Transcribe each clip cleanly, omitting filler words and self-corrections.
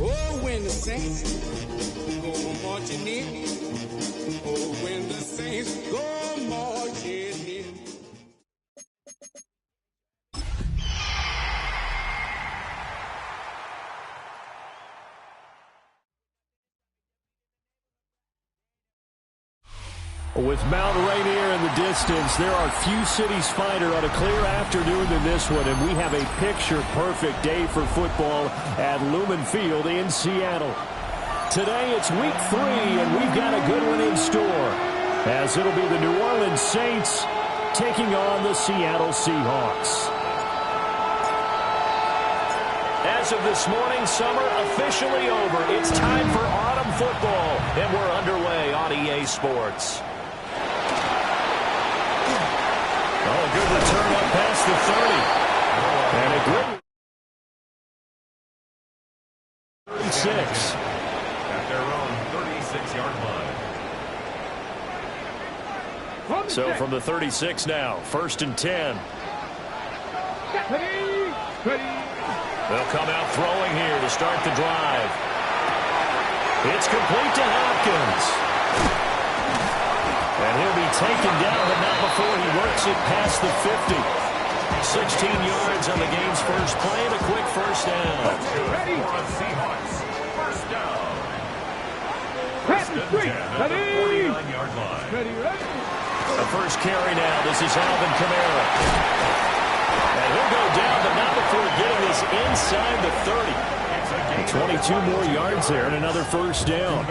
Oh, when the saints go marching in. Oh, when the saints go marching in. With Mount Rainier in the distance, there are few cities finer on a clear afternoon than this one, and we have a picture-perfect day for football at Lumen Field in Seattle. Today it's week 3, and we've got a good one in store, as it'll be the New Orleans Saints taking on the Seattle Seahawks. As of this morning, summer officially over. It's time for autumn football, and we're underway on EA Sports. Oh, a good return up past the 30. And a good 36. At their own 36-yard line. So from the 36 now, 1st and 10. They'll come out throwing here to start the drive. It's complete to Hopkins. And he'll be taken down, but not before he works it past the 50. 16 yards on the game's first play and a quick first down. Ready for the Seahawks. First down. First and 10 at the 49-yard line. The first carry now. This is Alvin Kamara. And he'll go down, but not before getting this inside the 30. It's a 22 more yards there and another first down.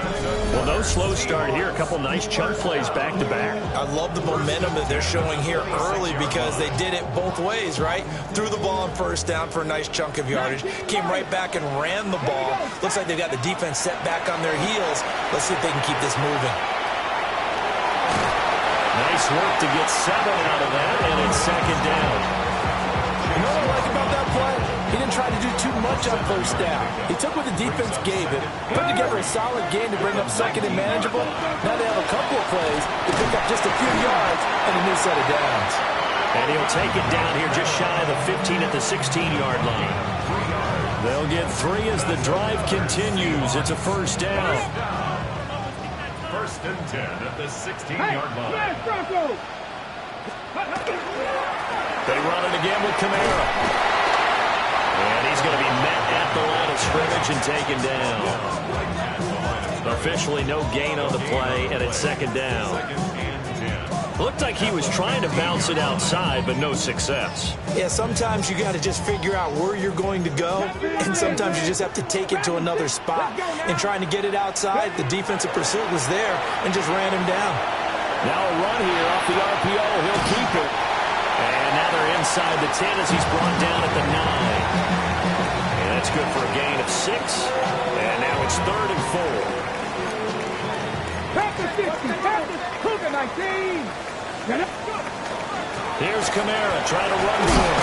Well, no slow start here. A couple nice chunk plays back-to-back. I love the momentum that they're showing here early because they did it both ways, right? Threw the ball on first down for a nice chunk of yardage. Came right back and ran the ball. Looks like they've got the defense set back on their heels. Let's see if they can keep this moving. Nice work to get 7 out of that, and it's second down. You know what I like about that play? He didn't try to do too much on first down. He took what the defense gave him, put together a solid game to bring up second and manageable. Now they have a couple of plays to pick up just a few yards and a new set of downs. And he'll take it down here just shy of the 15 at the 16-yard line. They'll get 3 as the drive continues. It's a first down. First and 10 at the 16-yard line. They run it again with Kamara. And he's going to be met at the line of scrimmage and taken down. Officially no gain on the play, and it's second down. Looked like he was trying to bounce it outside, but no success. Yeah, sometimes you got to just figure out where you're going to go, and sometimes you just have to take it to another spot. And trying to get it outside, the defensive pursuit was there and just ran him down. Now a run here off the RPO. He'll keep it. And now they're inside the 10 as he's brought down at the 9. And that's good for a gain of 6. And now it's 3rd and 4. Here's Kamara trying to run for him.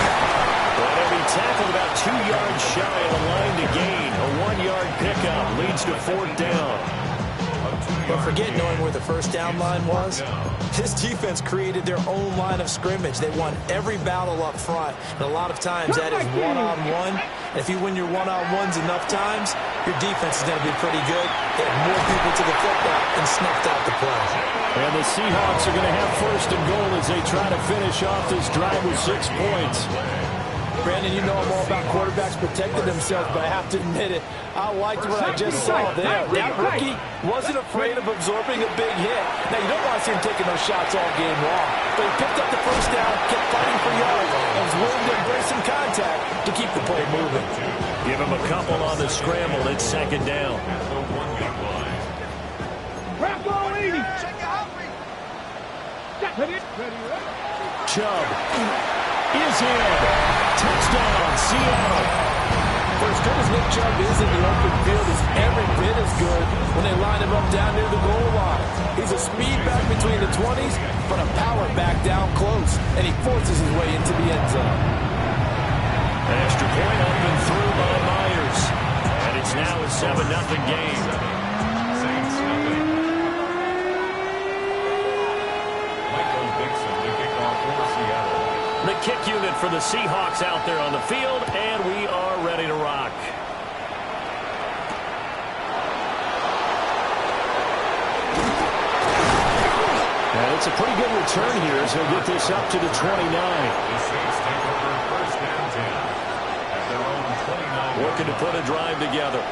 But he'll be tackled about 2 yards shy of the line to gain. A 1-yard pickup leads to 4th down. But forget knowing where the first down line was. This defense created their own line of scrimmage. They won every battle up front. And a lot of times that is one-on-one. And if you win your one-on-ones enough times, your defense is going to be pretty good. They had more people to the football and snuffed out the play. And the Seahawks are going to have 1st and goal as they try to finish off this drive with 6 points. Brandon, you know I'm all about quarterbacks protecting themselves, but I have to admit it, I liked what I just saw there. That rookie wasn't afraid of absorbing a big hit. Now, you don't want to see him taking those shots all game long, but he picked up the first down, kept fighting for yards, and was willing to embrace some contact to keep the play moving. Give him a couple on the scramble. It's second down. Chubb is in. Touchdown, Seattle. For as good as Nick Chubb is in the open field, is every bit as good when they line him up down near the goal line. He's a speed back between the 20s, but a power back down close, and he forces his way into the end zone. An extra point up and through by Myers. And it's now a 7-0 game. Saints nothing. Michael Dixon to kick off for Seattle. The kick unit for the Seahawks out there on the field, and we are ready to rock. And it's a pretty good return here as he'll get this up to the 29. The Saints take over 1st and 10 at their own 29. Looking to put a drive together.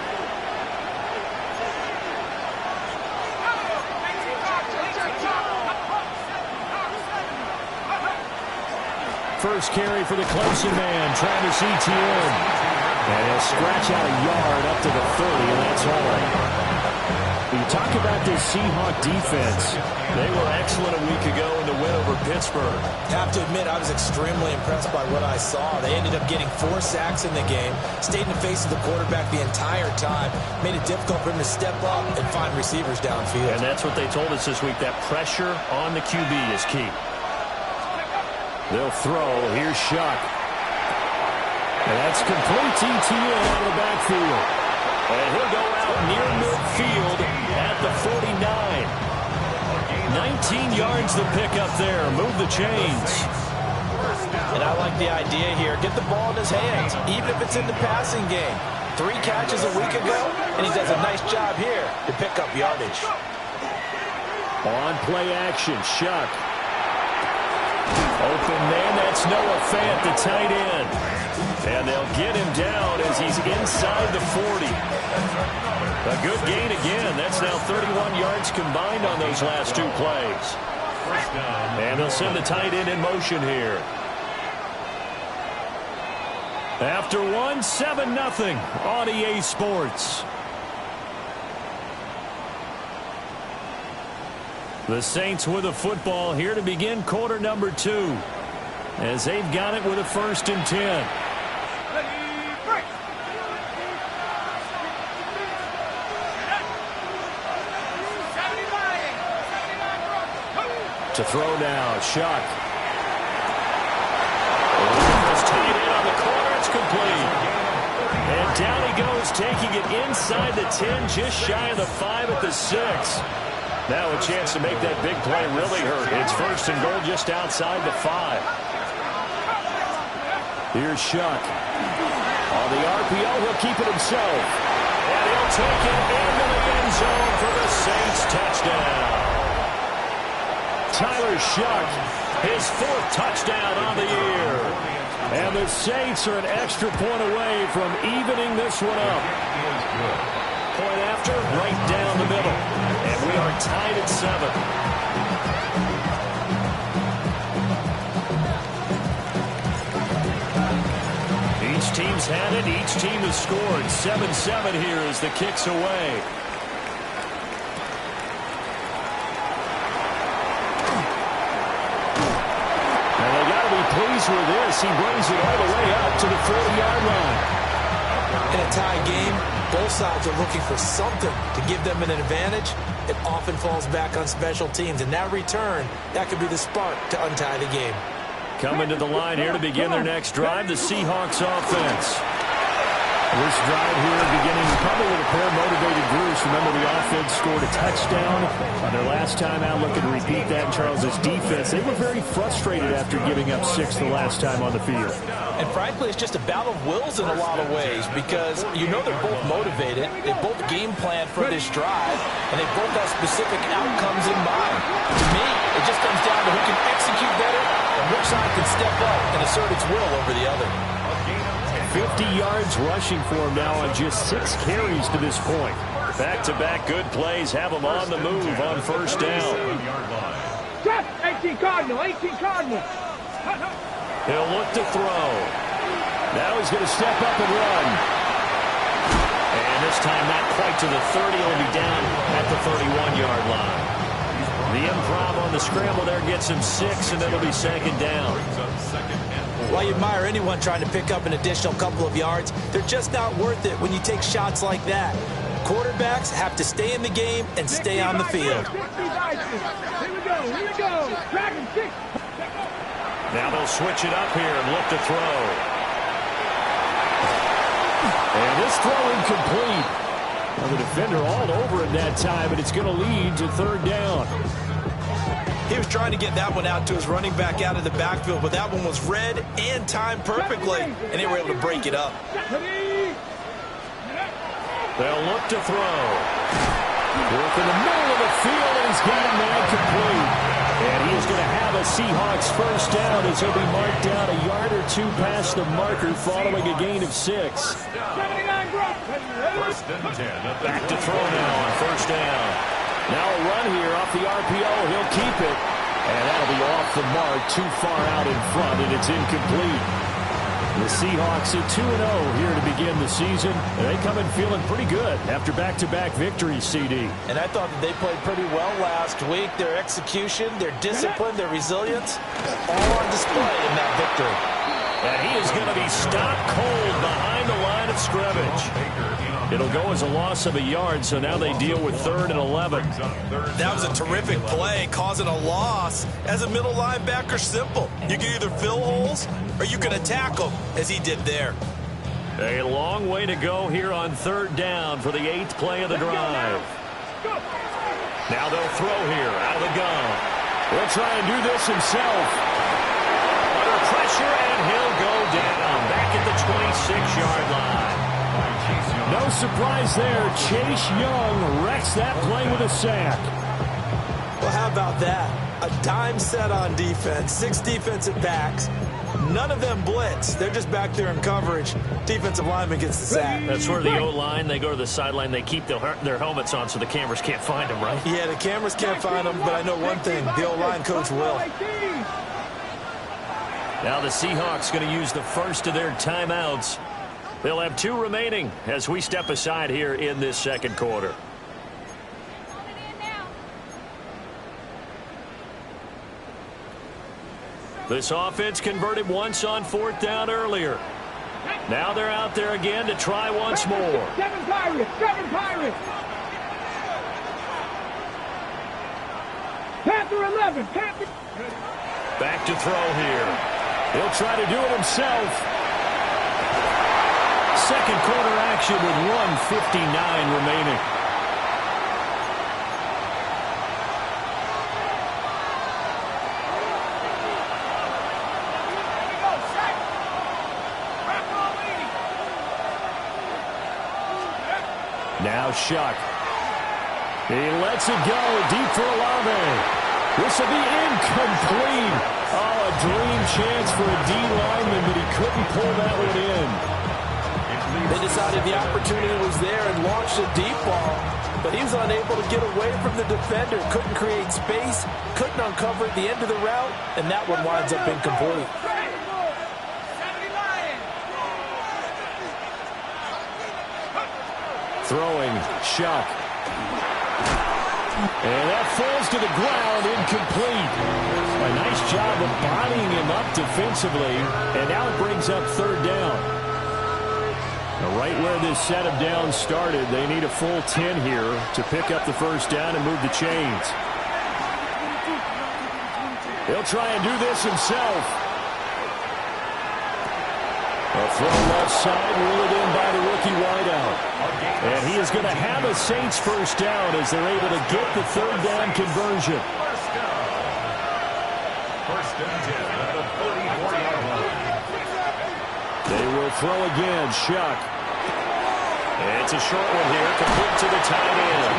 First carry for the Clemson man, Travis Etienne. And he'll scratch out a yard up to the 30, and that's all. You talk about this Seahawk defense. They were excellent a week ago in the win over Pittsburgh. I have to admit, I was extremely impressed by what I saw. They ended up getting 4 sacks in the game, stayed in the face of the quarterback the entire time, made it difficult for him to step up and find receivers downfield. And that's what they told us this week, that pressure on the QB is key. They'll throw. Here's Shuck. And that's complete to Etienne out of the backfield. And he'll go out near midfield at the 49. 19 yards to pick up there. Move the chains. And I like the idea here. Get the ball in his hands, even if it's in the passing game. 3 catches a week ago, and he does a nice job here to pick up yardage. On play action, Shuck. Open man, that's Noah Fant, the tight end. And they'll get him down as he's inside the 40. A good gain again. That's now 31 yards combined on those last 2 plays. And they'll send the tight end in motion here. After one, 7-0 on EA Sports. The Saints with a football here to begin quarter number 2, as they've got it with a 1st and 10. To throw now, Shuck. Tied in on the corner, it's complete. And down he goes, taking it inside the 10, just shy of the 5 at the 6. Now a chance to make that big play really hurt. It's 1st and goal just outside the 5. Here's Shuck. On the RPO, he'll keep it himself. And he'll take it into the end zone for the Saints touchdown. Tyler Shuck, his 4th touchdown on the year. And the Saints are an extra point away from evening this one up. Point after, right down the middle. And we are tied at 7. Each team's had it. Each team has scored. 7-7 here as the kick's away. And they got to be pleased with this. He brings it all the way up to the 40-yard line. In a tie game, both sides are looking for something to give them an advantage. It often falls back on special teams, and that return, that could be the spark to untie the game. Coming to the line here to begin their next drive, the Seahawks offense. This drive here beginning probably with a pair of motivated groups. Remember, the offense scored a touchdown on their last time out. Looking to repeat that in Charles's defense. They were very frustrated after giving up 6 the last time on the field. And frankly, it's just a battle of wills in a lot of ways, because you know they're both motivated. They both game plan for this drive, and they both have specific outcomes in mind. To me, it just comes down to who can execute better and which side can step up and assert its will over the other. 50 yards rushing for him now on just 6 carries to this point. Back-to-back good plays have him on the move on 1st down. 18 Cardinal, 18 Cardinal. He'll look to throw. Now he's going to step up and run. And this time not quite to the 30. He'll be down at the 31-yard line. The improv on the scramble there gets him 6, and it'll be 2nd down. While you admire anyone trying to pick up an additional couple of yards, they're just not worth it when you take shots like that. Quarterbacks have to stay in the game and stay on the field. Here we go, here we go. Dragon 6. Now they'll switch it up here and look to throw. And this throw incomplete. Well, the defender all over him that time, but it's going to lead to 3rd down. He was trying to get that one out to his running back out of the backfield, but that one was read and timed perfectly, and they were able to break it up. They'll look to throw. Work in the middle of the field, and he's got him now complete. And he is going to have a Seahawks 1st down as he'll be marked down a yard or 2 past the marker following a gain of 6. 1st and 10. Back to throw now on 1st down. Now a run here off the RPO. He'll keep it. And that'll be off the mark, too far out in front, and it's incomplete. The Seahawks at 2-0 here to begin the season. They come in feeling pretty good after back-to-back victories, CD. And I thought that they played pretty well last week. Their execution, their discipline, their resilience, all on display in that victory. And he is going to be stopped cold behind the line of scrimmage. It'll go as a loss of a yard, so now they deal with 3rd and 11. That was a terrific play, causing a loss. As a middle linebacker, simple. You can either fill holes or you can attack them, as he did there. A long way to go here on 3rd down for the 8th play of the drive. Now they'll throw here out of the gun. He'll try and do this himself. Under pressure, and he'll go down back at the 26-yard line. No surprise there. Chase Young wrecks that play with a sack. Well, how about that? A dime set on defense, 6 defensive backs. None of them blitz. They're just back there in coverage. Defensive lineman gets the sack. That's where the O-line, they go to the sideline, they keep their helmets on so the cameras can't find them, right? Yeah, the cameras can't find them, but I know one thing. The O-line coach will. Now the Seahawks going to use the first of their timeouts. They'll have 2 remaining as we step aside here in this second quarter. This offense converted once on 4th down earlier. Now they're out there again to try once more. 7 Pirates! 7 Pirates! Panther 11! Panther! Back to throw here. He'll try to do it himself. Second quarter action with 1:59 remaining. Now Shuck. He lets it go deep for Olave. This will be incomplete. Oh, a dream chance for a D lineman, but he couldn't pull that one in. They decided the opportunity was there and launched a deep ball, but he was unable to get away from the defender. Couldn't create space, couldn't uncover at the end of the route, and that one winds up incomplete. Throwing, Shuck. And that falls to the ground, incomplete. A nice job of bodying him up defensively, and now it brings up 3rd down. Now right where this set of downs started, they need a full 10 here to pick up the first down and move the chains. He'll try and do this himself. A throw left side, ruled in by the rookie wideout. And he is going to have a Saints first down as they're able to get the 3rd down conversion. First and 10 at the 44-yard line. They will throw again, Shuck. It's a short one here, complete to the tight end.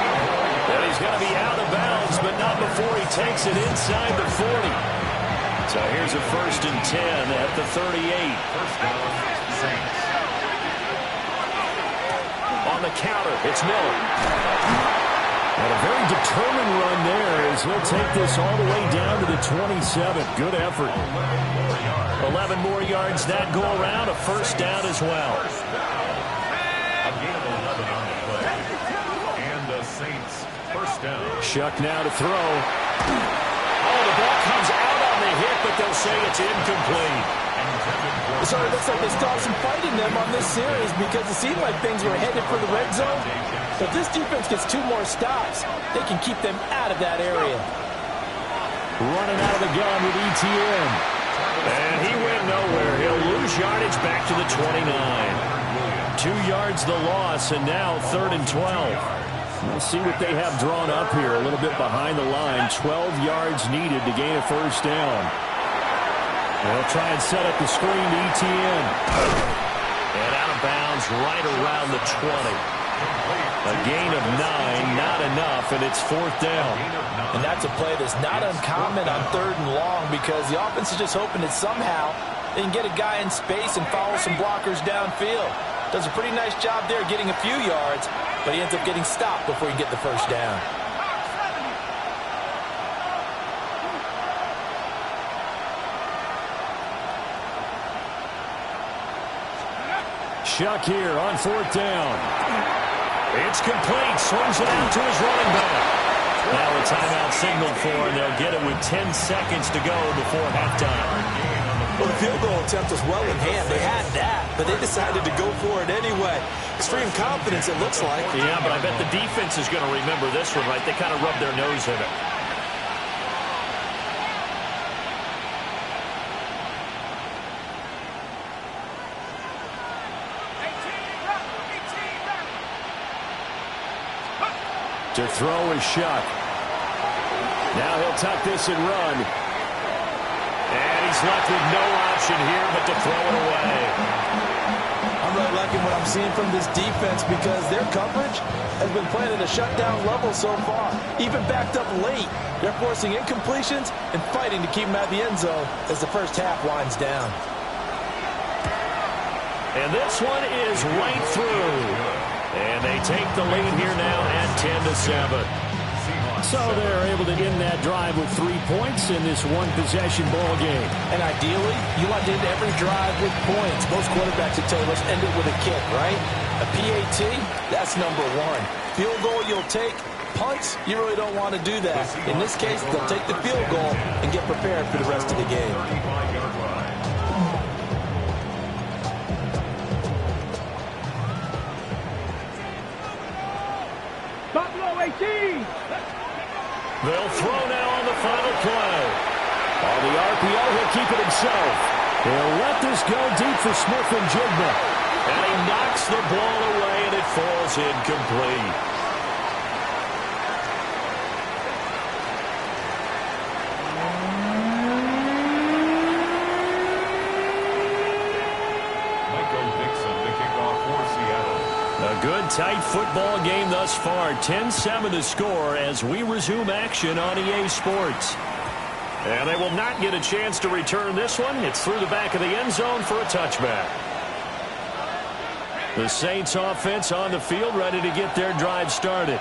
And he's going to be out of bounds, but not before he takes it inside the 40. So here's a 1st and 10 at the 38. First down, Saints. On the counter, it's Miller. And a very determined run there as he'll take this all the way down to the 27. Good effort. 11 more yards that go around, a first down as well. A gain of 11 on the play. And the Saints first down. Shuck now to throw. Oh, the ball comes out on the hit, but they'll say it's incomplete. So it looks like they started some fight in them on this series because it seemed like things were headed for the red zone. But if this defense gets 2 more stops, they can keep them out of that area. Running out of the gun with ETN. And he went nowhere. He'll lose yardage back to the 29. 2 yards the loss, and now 3rd and 12. We'll see what they have drawn up here. A little bit behind the line. 12 yards needed to gain a first down. They'll try and set up the screen to ETN. And out of bounds right around the 20. A gain of 9, not enough, and it's 4th down. And that's a play that's not uncommon on 3rd and long because the offense is just hoping that somehow they can get a guy in space and follow some blockers downfield. Does a pretty nice job there getting a few yards, but he ends up getting stopped before he can get the first down. Shuck here on 4th down. It's complete. Swings it out to his running back. Now a timeout signal for, and they'll get it with 10 seconds to go before halftime. Well, the field goal attempt was well in hand. They had that, but they decided to go for it anyway. Extreme confidence, it looks like. Yeah, but I bet the defense is going to remember this one, right? They kind of rubbed their nose in it. To throw is Shuck. Now he'll tuck this and run. And he's left with no option here but to throw it away. I'm really liking what I'm seeing from this defense because their coverage has been playing at a shutdown level so far. Even backed up late, they're forcing incompletions and fighting to keep them out of the end zone as the first half winds down. And this one is right through. And they take the lead here now at 10-7. So they're able to end that drive with 3 points in this one-possession ball game. And ideally, you want to end every drive with points. Most quarterbacks would tell you, let's end it with a kick, right? A PAT, that's number one. Field goal you'll take. Punts, you really don't want to do that. In this case, they'll take the field goal and get prepared for the rest of the game. Buffalo 18. They'll throw now on the final play. On the RPO, he'll keep it himself. He'll let this go deep for Smith and Jigba. And he knocks the ball away, and it falls incomplete. A good, tight football game thus far. 10-7 to score as we resume action on EA Sports. And they will not get a chance to return this one. It's through the back of the end zone for a touchback. The Saints offense on the field, ready to get their drive started.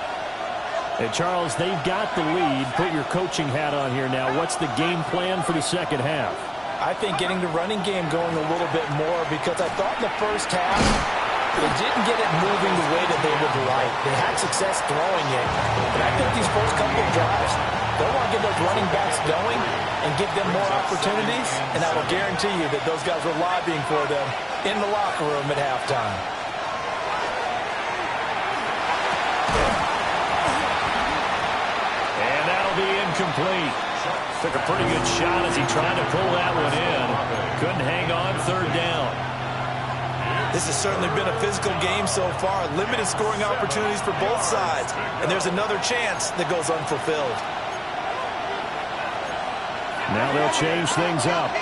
And Charles, they've got the lead. Put your coaching hat on here now. What's the game plan for the second half? I think getting the running game going a little bit more, because I thought in the first half they didn't get it moving the way that they would like. They had success throwing it. But I think these first couple of drives, they'll want to get those running backs going and give them more opportunities. And I will guarantee you that those guys were lobbying for them in the locker room at halftime. And that'll be incomplete. Took a pretty good shot as he tried to pull that one in. Couldn't hang on third down. This has certainly been a physical game so far. Limited scoring opportunities for both sides. And there's another chance that goes unfulfilled. Now they'll change things up.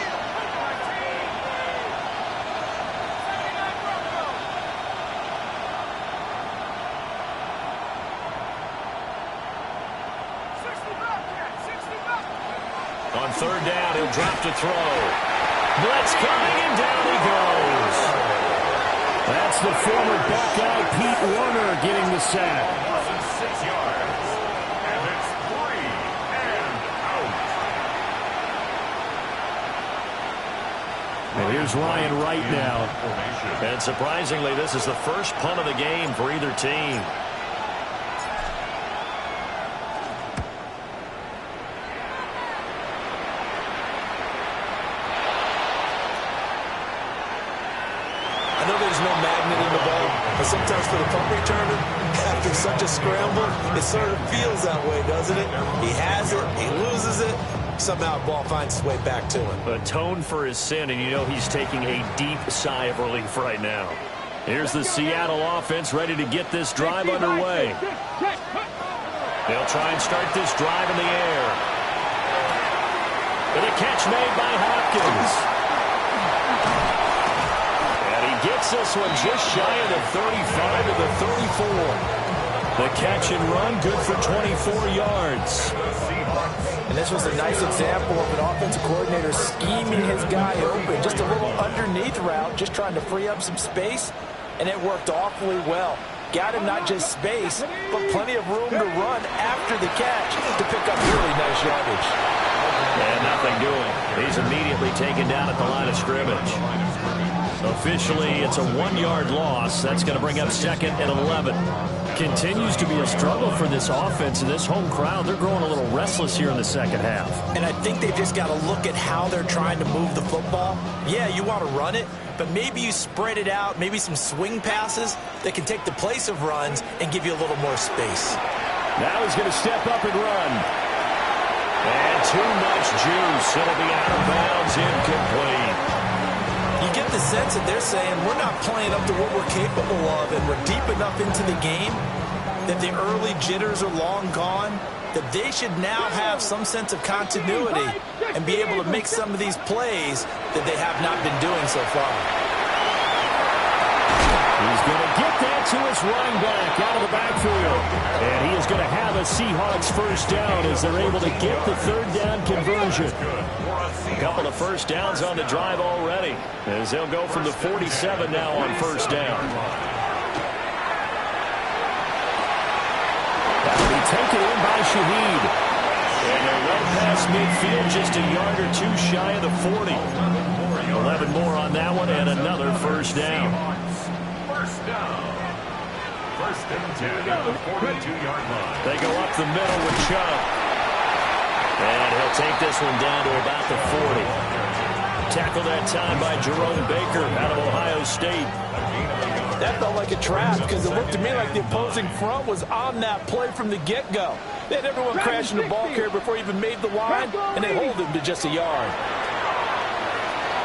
On third down, he'll drop to throw. Blitz coming, and down he goes. That's the former Buckeye Pete Warner getting the sack. 6 yards. And it's 3 and out. And here's Ryan Wright now. And surprisingly, this is the first punt of the game for either team. I know there's no magnet in the ball, but sometimes for the punt returner, after such a scramble, it sort of feels that way, doesn't it? He has it, he loses it, somehow the ball finds its way back to him. Atone for his sin, and you know he's taking a deep sigh of relief right now. Here's the Seattle offense ready to get this drive underway. They'll try and start this drive in the air. And a catch made by Hopkins. Gets this one just shy of the 35 to the 34. The catch and run, good for 24 yards. And this was a nice example of an offensive coordinator scheming his guy open. Just a little underneath route, just trying to free up some space, and it worked awfully well. Got him not just space, but plenty of room to run after the catch to pick up really nice yardage. And nothing doing. He's immediately taken down at the line of scrimmage. Officially, it's a 1-yard loss. That's going to bring up 2nd and 11. Continues to be a struggle for this offense and this home crowd. They're growing a little restless here in the second half. And I think they've just got to look at how they're trying to move the football. Yeah, you want to run it, but maybe you spread it out, maybe some swing passes that can take the place of runs and give you a little more space. Now he's going to step up and run. And too much juice. It'll be out of bounds, incomplete. You get the sense that they're saying we're not playing up to what we're capable of, and we're deep enough into the game that the early jitters are long gone, that they should now have some sense of continuity and be able to make some of these plays that they have not been doing so far. He's going to get that to his running back out of the backfield. And he is going to have a Seahawks first down as they're able to get the third down conversion. A couple of first downs on the drive already, as they'll go from the 47 now on first down. That'll be taken in by Shaheed. And they're well past midfield, just a yard or two shy of the 40. 11 more on that one, and another first down. First down. First and 10 at the 42-yard line. They go up the middle with Chubb. And he'll take this one down to about the 40. Tackled that time by Jerome Baker out of Ohio State. That felt like a trap because it looked to me like the opposing front was on that play from the get-go. They had everyone crashing the ball carrier before he even made the line, and they hold him to just a yard.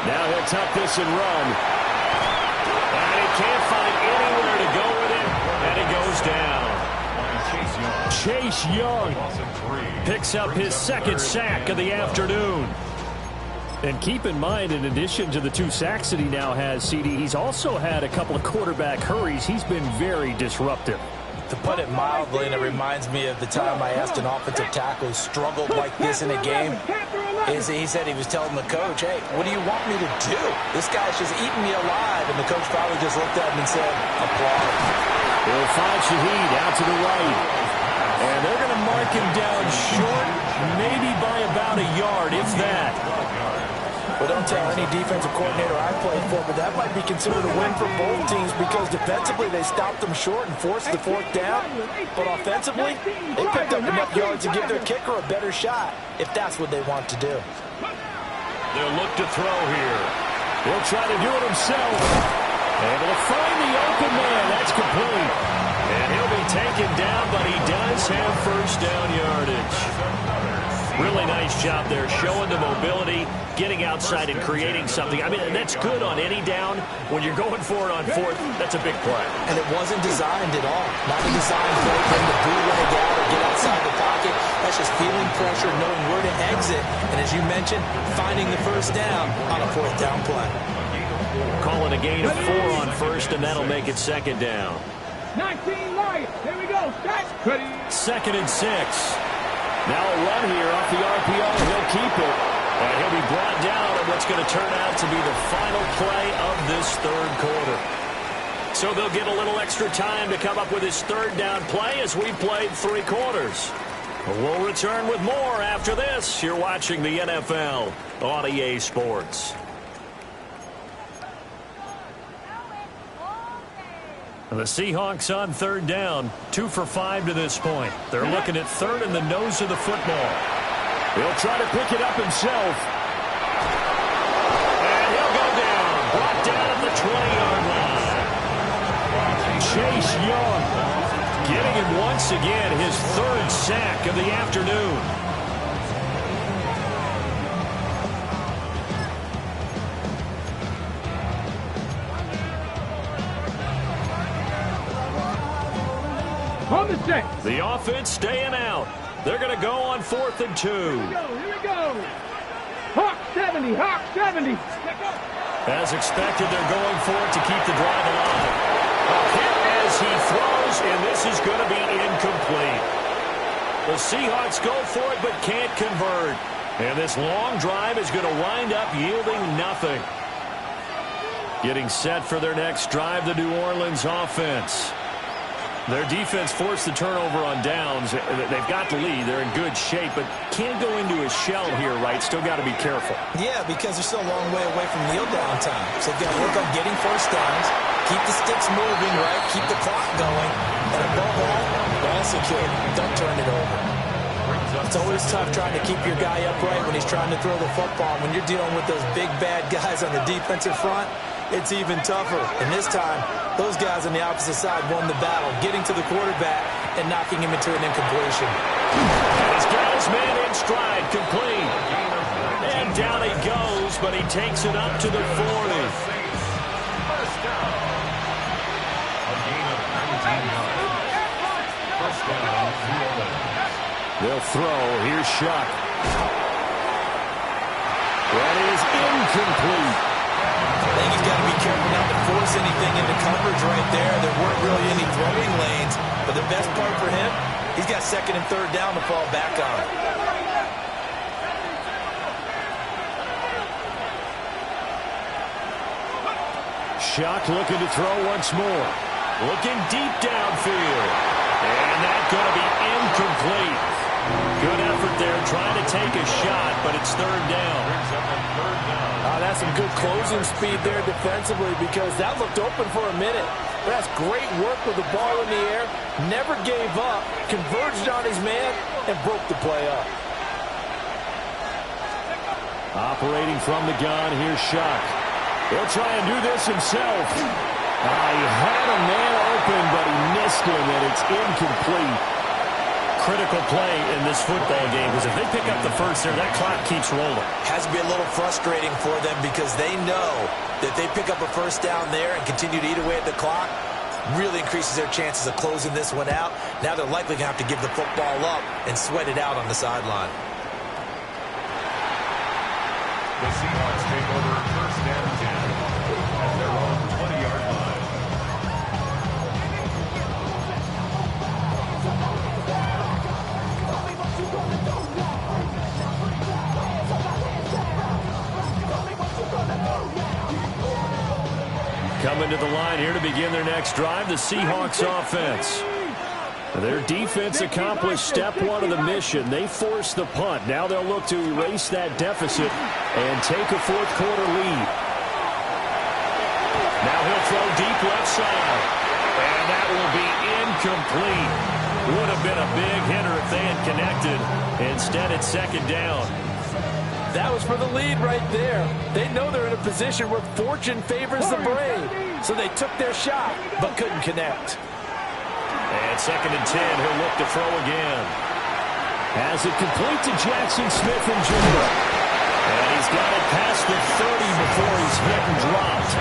Now he'll tuck this and run. And he can't find anywhere to go with it, and he goes down. Chase Young picks up his second sack of the afternoon. And keep in mind, in addition to the 2 sacks that he now has, CD, he's also had a couple of quarterback hurries. He's been very disruptive. To put it mildly, and it reminds me of the time I asked an offensive tackle who struggled like this in a game, he said he was telling the coach, hey, what do you want me to do? This guy's just eating me alive. And the coach probably just looked at him and said, applause. They'll find Shaheed out to the right. And they're going to mark him down short, maybe by about a yard, if that. Well, don't tell any defensive coordinator I played for, but that might be considered a win for both teams because defensively they stopped them short and forced the 4th down. But offensively, they picked up enough yards to give their kicker a better shot, if that's what they want to do. They'll look to throw here. He'll try to do it himself. Able to find the open man. That's complete. And he'll be taken down, but he does have first down yardage. Really nice job there, showing the mobility, getting outside and creating something. I mean, that's good on any down. When you're going for it on 4th, that's a big play. And it wasn't designed at all. Not a designed play for him to bootleg out or get outside the pocket. That's just feeling pressure, knowing where to exit. And as you mentioned, finding the first down on a 4th down play. Call it a gain of 4 on 1st, and that'll make it 2nd down. 19 Lions. Here we go. Start. 2nd and 6. Now a run here off the RPO. He'll keep it. And he'll be brought down on what's going to turn out to be the final play of this 3rd quarter. So they'll get a little extra time to come up with his 3rd down play as we played 3 quarters. We'll return with more after this. You're watching the NFL on EA Sports. The Seahawks on 3rd down, 2 for 5 to this point. They're looking at 3rd in the nose of the football. He'll try to pick it up himself. And he'll go down, brought down at the 20-yard line. Chase Young getting him once again, his 3rd sack of the afternoon. The offense staying out. They're going to go on 4th and 2. Here we go. Hawk 70, Hawk 70. As expected, they're going for it to keep the drive alive. A hit as he throws, and this is going to be incomplete. The Seahawks go for it but can't convert. And this long drive is going to wind up yielding nothing. Getting set for their next drive, the New Orleans offense. Their defense forced the turnover on downs. They've got the lead. They're in good shape, but can't go into a shell here, right? Still got to be careful. Yeah, because they're still a long way away from kneel down time. So they've got to work on getting first downs, keep the sticks moving, right? Keep the clock going. And above all, ball secure. Don't turn it over. It's always tough trying to keep your guy upright when he's trying to throw the football. When you're dealing with those big, bad guys on the defensive front, it's even tougher. And this time, those guys on the opposite side won the battle, getting to the quarterback and knocking him into an incompletion. And he's got his man in stride, complete. And down he goes, but he takes it up to the 40. First down. A gain of 19 yards. First down, New Orleans. They'll throw. Here's Shuck. That is incomplete. I think he's got to be careful not to force anything into coverage right there. There weren't really any throwing lanes. But the best part for him, he's got 2nd and 3rd down to fall back on. Shuck looking to throw once more. Looking deep downfield. And that's going to be incomplete. They're trying to take a shot, but it's third down. That's some good closing speed there defensively because that looked open for a minute. But that's great work with the ball in the air. Never gave up, converged on his man, and broke the play up. Operating from the gun, here's Shuck. He'll try and do this himself. He had a man open, but he missed him, and it's incomplete. Critical play in this football game because if they pick up the first there, that clock keeps rolling. Has to be a little frustrating for them because they know that they pick up a first down there and continue to eat away at the clock, really increases their chances of closing this one out. Now they're likely going to have to give the football up and sweat it out on the sideline. The Seahawks take over first down 10 at their own 20-yard line. Coming to the line here to begin their next drive, the Seahawks offense. Their defense accomplished step one of the mission. They forced the punt. Now they'll look to erase that deficit and take a fourth quarter lead. Now he'll throw deep left side. And that will be incomplete. Would have been a big hitter if they had connected. Instead, it's second down. That was for the lead right there. They know they're in a position where fortune favors the brave. So they took their shot, but couldn't connect. And second and 10, he'll look to throw again. Has it complete to Jackson Smith and Jr. And he's got it past the 30 before he's hit and dropped.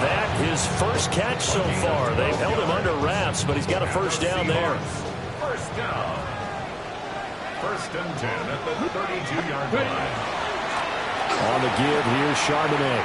That his first catch so far. They've held him under wraps, but he's got a first down there. First down. First and 10 at the 32-yard line. On the give, here's Charbonnet.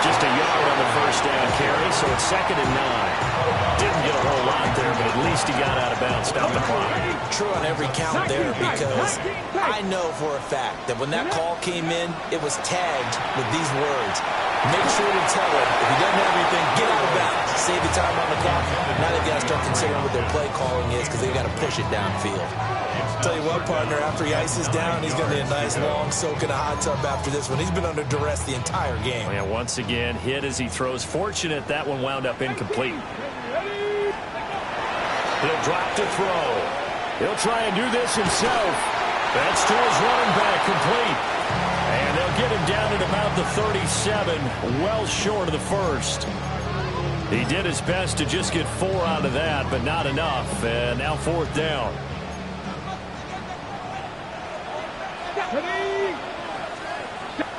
Just a yard on the first down carry, so it's second and 9. Didn't get a whole lot there, but at least he got out of bounds, stopped the clock. True on every count there because I know for a fact that when that call came in, it was tagged with these words. Make sure to tell him if he doesn't have anything, get out of bounds. Save the time on the clock. Now they've got to start considering what their play calling is because they've got to push it downfield. Tell you what, partner, after he ices down, he's going to need a nice long soak in a hot tub after this one. He's been under duress the entire game. And once again, hit as he throws. Fortunate that one wound up incomplete. He'll drop to throw. He'll try and do this himself. That's to his running back, complete. And they'll get him down at about the 37, well short of the first. He did his best to just get 4 out of that, but not enough. And now fourth down.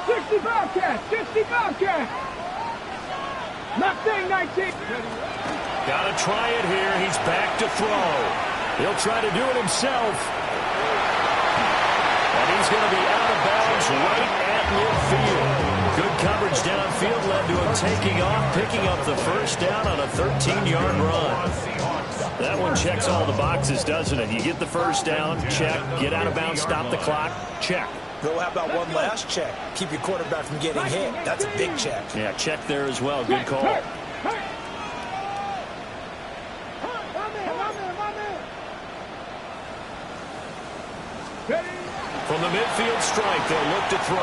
60 Bobcat, 60 Bobcat. Not saying 19. Got to try it here. He's back to throw. He'll try to do it himself. And he's going to be out of bounds right at midfield. Good coverage downfield led to him taking off, picking up the first down on a 13-yard run. That one checks all the boxes, doesn't it? You get the first down, check. Get out of bounds, stop the clock, check. Go, how about one last check? Keep your quarterback from getting hit. That's a big check. Yeah, check there as well. Good call. From the midfield strike, they'll look to throw.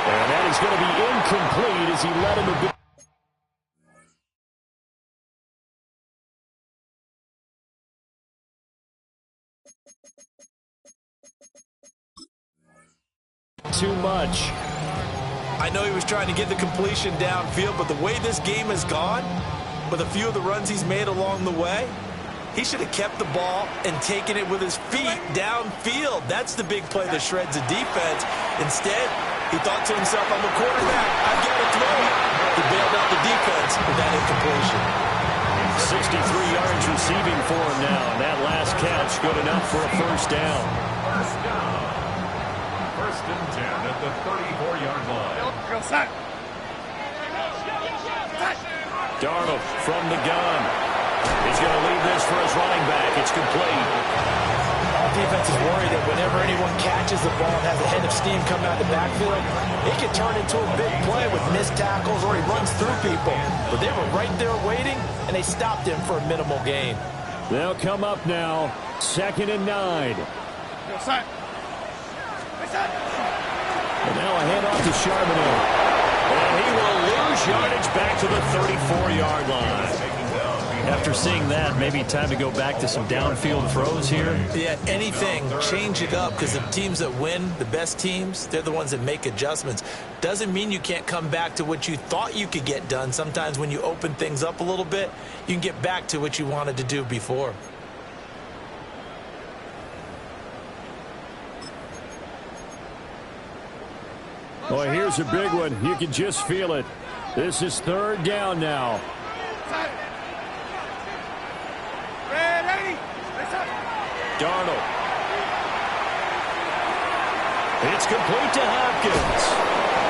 And that is going to be incomplete as he let him a bit. Too much. I know he was trying to get the completion downfield, but the way this game has gone, with a few of the runs he's made along the way, he should have kept the ball and taken it with his feet downfield. That's the big play that shreds the defense. Instead, he thought to himself, I'm a quarterback, I've got to throw it. He bailed out the defense with that incompletion. 63 yards receiving for him now, and that last catch good enough for a first down. First down. First and 10 at the 34-yard line. Darnold from the gun. He's going to leave this for his running back. It's complete. All defense is worried that whenever anyone catches the ball and has a head of steam coming out of the backfield, it can turn into a big play with missed tackles or he runs through people. But they were right there waiting, and they stopped him for a minimal gain. They'll come up now, 2nd and 9. And now a handoff to Charbonnet. And he will lose yardage back to the 34-yard line. After seeing that, maybe time to go back to some downfield throws here. Yeah, anything. Change it up, because the teams that win, the best teams, they're the ones that make adjustments. Doesn't mean you can't come back to what you thought you could get done. Sometimes when you open things up a little bit, you can get back to what you wanted to do before. Boy, here's a big one. You can just feel it. This is 3rd down now. Darnold. It's complete to Hopkins.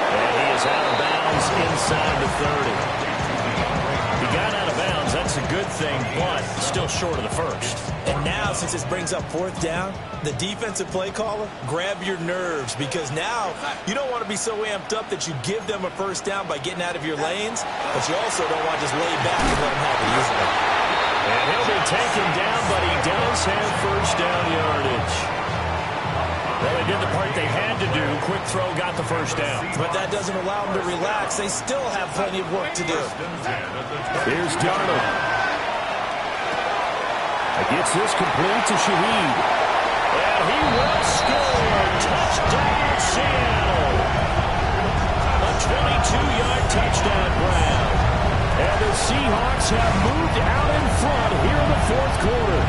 And he is out of bounds inside the 30. He got out of bounds. That's a good thing, but still short of the first. And now, since this brings up 4th down, the defensive play caller, grab your nerves, because now you don't want to be so amped up that you give them a 1st down by getting out of your lanes, but you also don't want to just lay back and let them have it easily. And he'll be taken down, but he does have 1st down yardage. Well, they did the part they had to do. Quick throw got the 1st down. But that doesn't allow them to relax. They still have plenty of work to do. Here's Darnold. Gets this complete to Shaheed. And he will score. Touchdown, Seattle. A 22-yard touchdown, Brown. And the Seahawks have moved out in front here in the 4th quarter.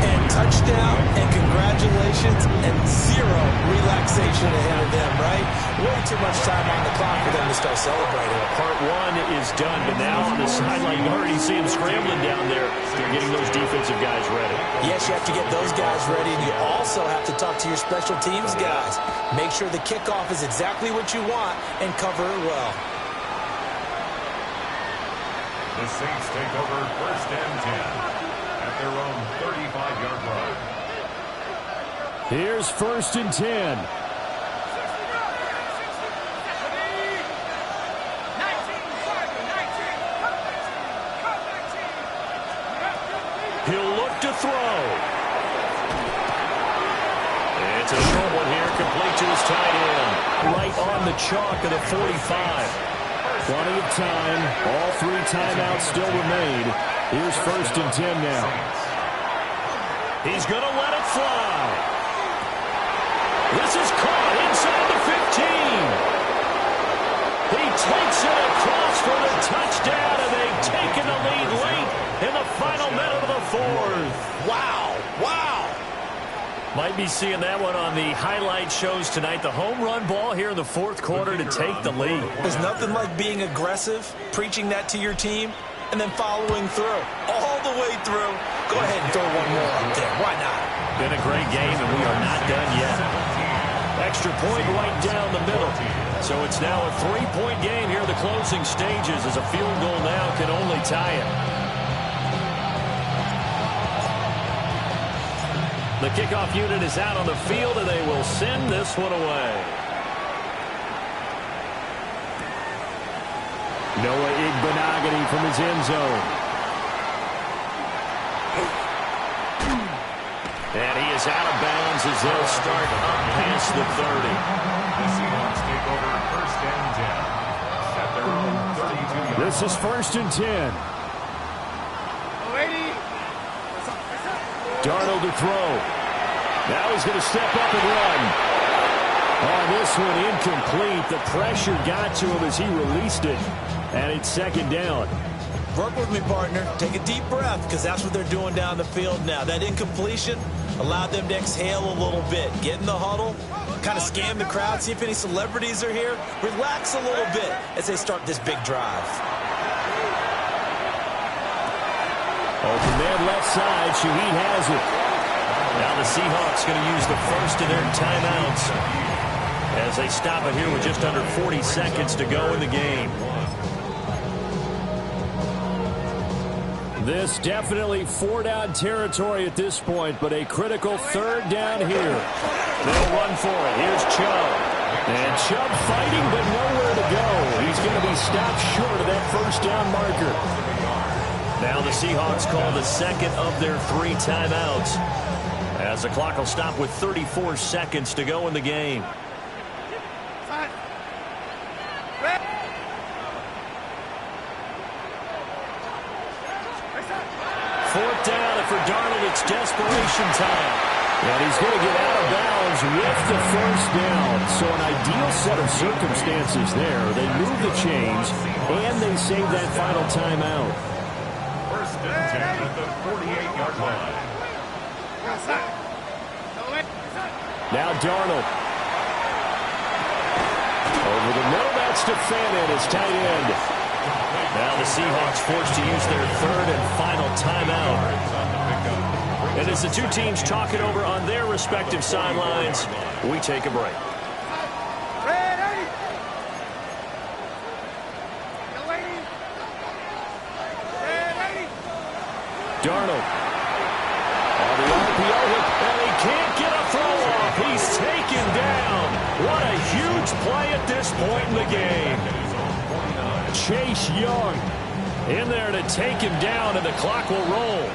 And touchdown and congratulations and 0 relaxation ahead of them, right? Way too much time on the clock for them to start celebrating. Part 1 is done, but now on the sideline, you already see him scrambling down there. They're getting those defensive guys ready. Yes, you have to get those guys ready, and you also have to talk to your special teams guys. Make sure the kickoff is exactly what you want and cover it well. The Saints take over 1st and 10 at their own 35-yard line. Here's 1st and 10. He'll look to throw. It's a short one here, complete to his tight end. Right on the chalk of the 45. Plenty of time. All 3 timeouts still remain. Here's 1st and 10 now. He's going to let it fly. This is caught inside the 15. He takes it across for the touchdown, and they've taken the lead late in the final minute of the 4th. Wow. Wow. Might be seeing that one on the highlight shows tonight. The home run ball here in the 4th quarter to take the lead. There's nothing like being aggressive, preaching that to your team, and then following through. All the way through. Go ahead and throw one more up there. Why not? Been a great game, and we are not done yet. Extra point right down the middle. So it's now a 3-point game here in the closing stages, as a field goal now can only tie it. The kickoff unit is out on the field, and they will send this one away. Noah Igbenogany from his end zone. And he is out of bounds as they'll start up past the 30. The Seahawks take over 1st and 10 at their own 32-yard line. This is 1st and 10. Darnold to throw. Now he's going to step up and run. On this one, incomplete. The pressure got to him as he released it. And it's 2nd down. Work with me, partner. Take a deep breath, because that's what they're doing down the field now. That incompletion allowed them to exhale a little bit. Get in the huddle, kind of scan the crowd, see if any celebrities are here. Relax a little bit as they start this big drive. Open man left side. Shaheed has it. Now the Seahawks going to use the first of their timeouts as they stop it here with just under 40 seconds to go in the game. This definitely 4-down territory at this point, but a critical 3rd down here. They'll run for it. Here's Chubb. And Chubb fighting, but nowhere to go. He's going to be stopped short of that 1st down marker. Now the Seahawks call the second of their 3 timeouts, as the clock will stop with 34 seconds to go in the game. Fourth down, and for Darnold, it's desperation time. And he's going to get out of bounds with the first down. So an ideal set of circumstances there. They move the chains, and they save that final timeout. First and 10 at the 48-yard line. Now Darnold. Over the middle, that's Stefanin, his tight end. Now the Seahawks forced to use their third and final timeout. And as the two teams talk it over on their respective sidelines, we take a break. Darnold. On the RPO, and he can't get a throw off. He's taken down. What a huge play at this point in the game. Chase Young in there to take him down, and the clock will roll.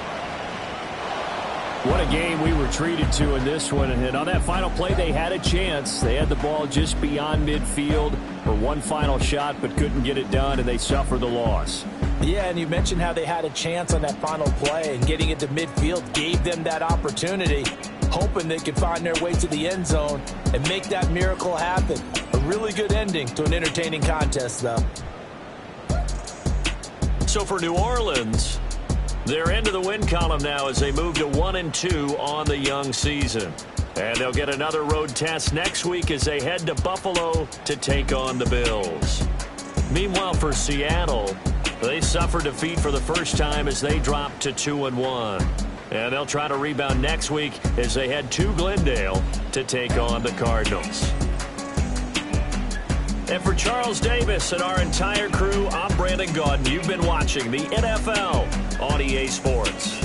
What a game we were treated to in this one. And on that final play, they had a chance. They had the ball just beyond midfield for one final shot, but couldn't get it done, and they suffered the loss. Yeah, and you mentioned how they had a chance on that final play, and getting into midfield gave them that opportunity, hoping they could find their way to the end zone and make that miracle happen. A really good ending to an entertaining contest, though. So for New Orleans, they're into the win column now as they move to 1-2 on the young season. And they'll get another road test next week as they head to Buffalo to take on the Bills. Meanwhile, for Seattle, they suffered defeat for the first time as they dropped to 2-1. And they'll try to rebound next week as they head to Glendale to take on the Cardinals. And for Charles Davis and our entire crew, I'm Brandon Gaudin. You've been watching the NFL on EA Sports.